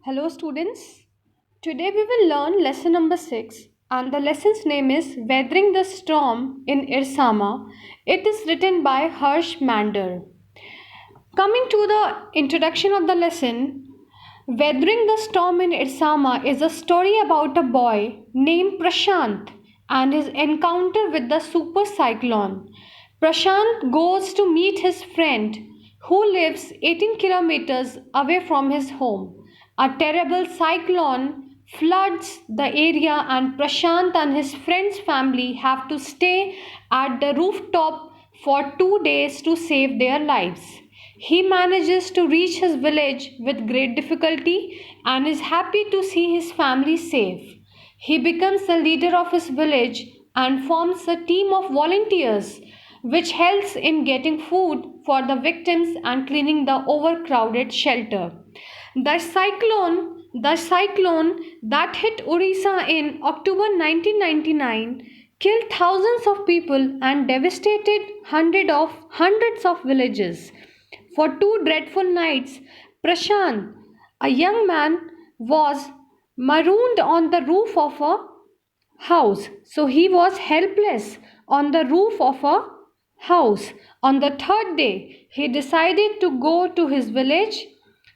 Hello, students. Today we will learn lesson number 6, and the lesson's name is Weathering the Storm in Irsama. It is written by Harsh Mander. Coming to the introduction of the lesson, Weathering the Storm in Irsama is a story about a boy named Prashant and his encounter with the super cyclone. Prashant goes to meet his friend who lives 18 kilometers away from his home. A terrible cyclone floods the area, and Prashant and his friend's family have to stay at the rooftop for 2 days to save their lives. He manages to reach his village with great difficulty and is happy to see his family safe. He becomes the leader of his village and forms a team of volunteers which helps in getting food for the victims and cleaning the overcrowded shelter. The cyclone that hit Orissa in October 1999 killed thousands of people and devastated hundreds of villages. For 2 dreadful nights, Prashant, a young man, was marooned on the roof of a house. So he was helpless on the roof of a house. On the third day, he decided to go to his village.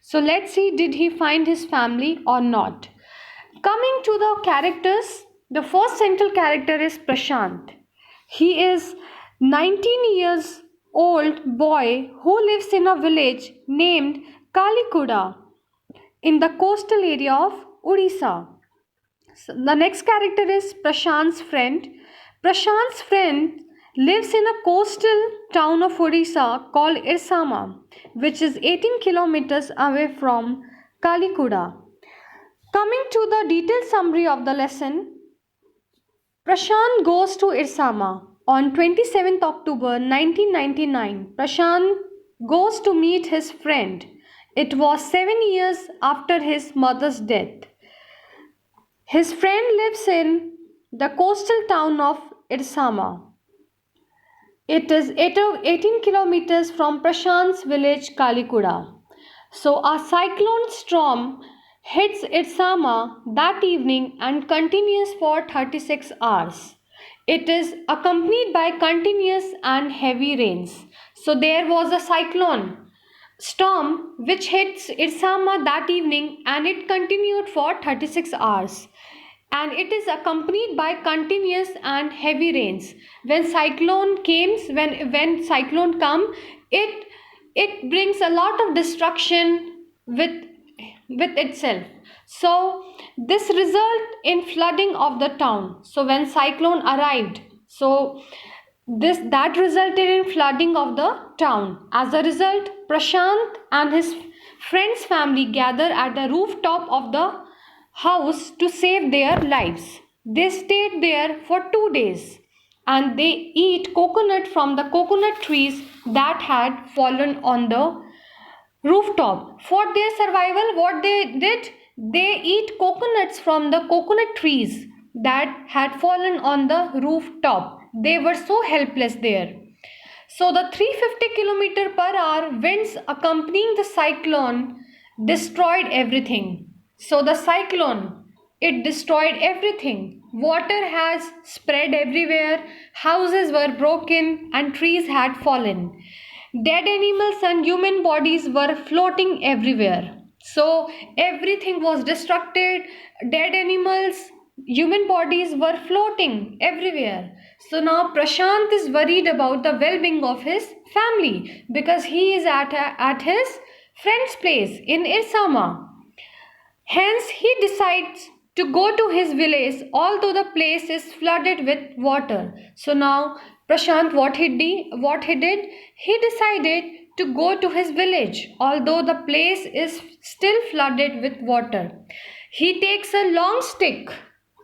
So let's see, did he find his family or not? Coming to the characters, the first central character is Prashant. He is 19 years old boy who lives in a village named Kalikuda in the coastal area of Odisha. So the next character is Prashant's friend. Prashant's friend lives in a coastal town of Odisha called Irsama, which is 18 kilometers away from Kalikuda. Coming to the detailed summary of the lesson, Prashant goes to Irsama on 27th October 1999. Prashant goes to meet his friend. It was 7 years after his mother's death. His friend lives in the coastal town of Irsama. It is 18 kilometers from Prashant's village Kalikuda. So a cyclone storm hits Irsama that evening and continues for 36 hours. It is accompanied by continuous and heavy rains. So there was a cyclone storm which hits Irsama that evening and it continued for 36 hours, and it is accompanied by continuous and heavy rains. When cyclone come, it brings a lot of destruction with itself. So this result in flooding of the town. So when cyclone arrived, so this that resulted in flooding of the town. As a result, Prashant and his friend's family gather at the rooftop of the house to save their lives. They stayed there for 2 days and they eat coconut from the coconut trees that had fallen on the rooftop. For their survival, what they did, they eat coconuts from the coconut trees that had fallen on the rooftop. They were so helpless there. So the 350 km per hour winds accompanying the cyclone destroyed everything. So the cyclone, it destroyed everything. Water has spread everywhere, houses were broken and trees had fallen. Dead animals and human bodies were floating everywhere. So everything was destructed, dead animals, human bodies were floating everywhere. So now Prashant is worried about the well-being of his family because he is at his friend's place in Irsama. Hence, he decides to go to his village, although the place is flooded with water. So now, Prashant, what he did, he decided to go to his village, although the place is still flooded with water. He takes a long stick.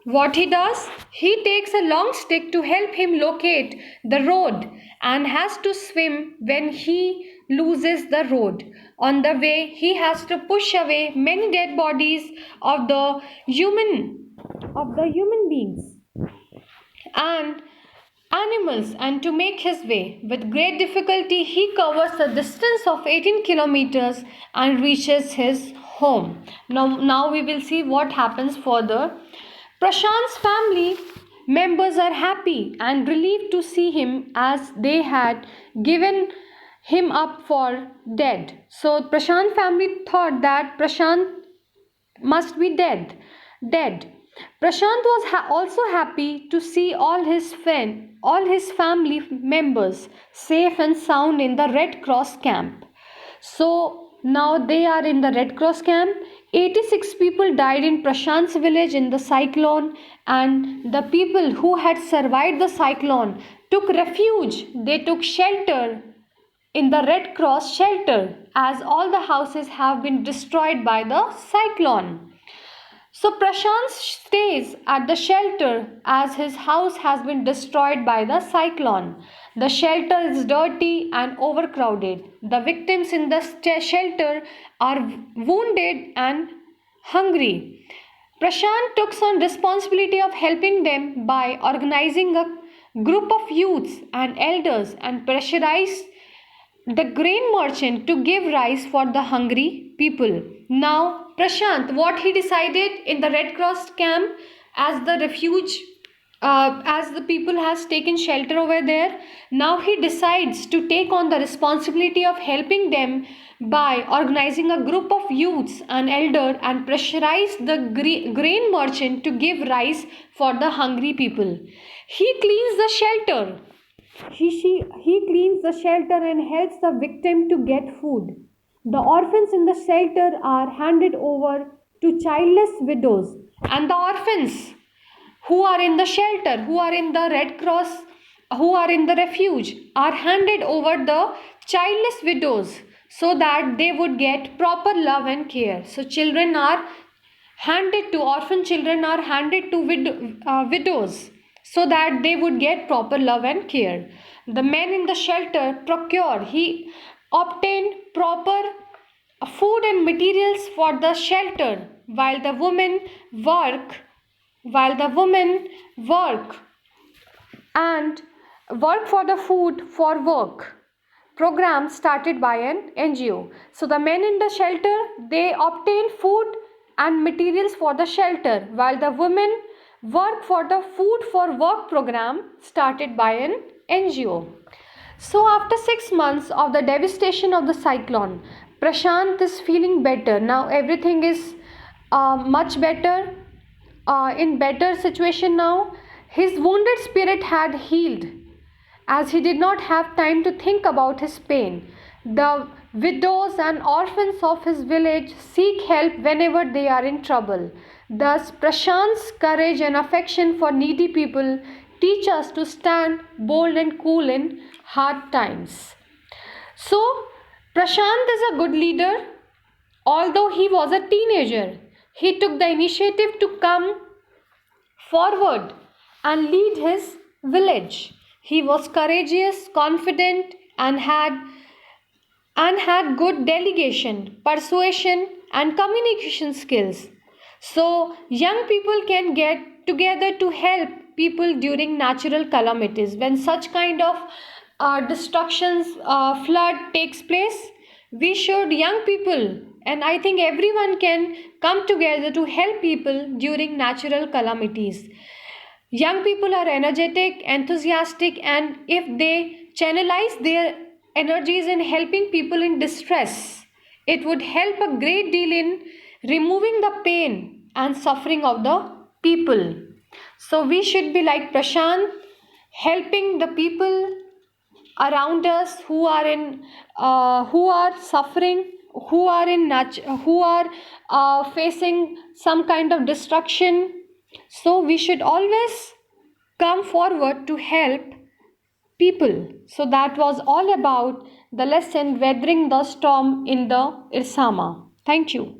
What he does, he takes a long stick to help him locate the road and has to swim when he loses the road. On the way, he has to push away many dead bodies of the human beings and animals, and to make his way. With great difficulty, he covers a distance of 18 kilometers and reaches his home. Now we will see what happens further. Prashant's family members are happy and relieved to see him, as they had given him up for dead. So Prashant family thought that Prashant must be dead. Prashant was also happy to see all his family members safe and sound in the Red Cross camp. So now they are in the Red Cross camp. 86 people died in Prashant's village in the cyclone, and the people who had survived the cyclone took refuge. They took shelter in the Red Cross shelter, as all the houses have been destroyed by the cyclone. So Prashant stays at the shelter as his house has been destroyed by the cyclone. The shelter is dirty and overcrowded. The victims in the shelter are wounded and hungry. Prashant took on responsibility of helping them by organizing a group of youths and elders and pressurized the grain merchant to give rice for the hungry people. Now, Prashant, what he decided in the Red Cross camp, as the refuge, as the people has taken shelter over there, now he decides to take on the responsibility of helping them by organizing a group of youths and elder and pressurize the grain merchant to give rice for the hungry people. He cleans the shelter. He cleans the shelter and helps the victim to get food. The orphans in the shelter are handed over to childless widows, and the orphans who are in the shelter, who are in the Red Cross, who are in the refuge, are handed over the childless widows so that they would get proper love and care. So orphan children are handed to widows so that they would get proper love and care. The men in the shelter he obtained proper food and materials for the shelter, while the women work and work for the food for work program started by an NGO. So the men in the shelter, they obtain food and materials for the shelter, while the women work for the food for work program started by an NGO. So after 6 months of the devastation of the cyclone, Prashant is feeling better. Now everything is much better, in better situation now. His wounded spirit had healed, as he did not have time to think about his pain. The widows and orphans of his village seek help whenever they are in trouble. Thus, Prashant's courage and affection for needy people teach us to stand bold and cool in hard times. So, Prashant is a good leader. Although he was a teenager, he took the initiative to come forward and lead his village. He was courageous, confident, and had good delegation, persuasion, and communication skills. So young people can get together to help people during natural calamities. When such kind of flood takes place, young people, and I think everyone can come together to help people during natural calamities. Young people are energetic, enthusiastic, and if they channelize their energies in helping people in distress, it would help a great deal in removing the pain and suffering of the people. So we should be like Prashant, helping the people around us who are suffering, who are facing some kind of destruction. So we should always come forward to help people. So that was all about the lesson Weathering the Storm in the Irsama. Thank you.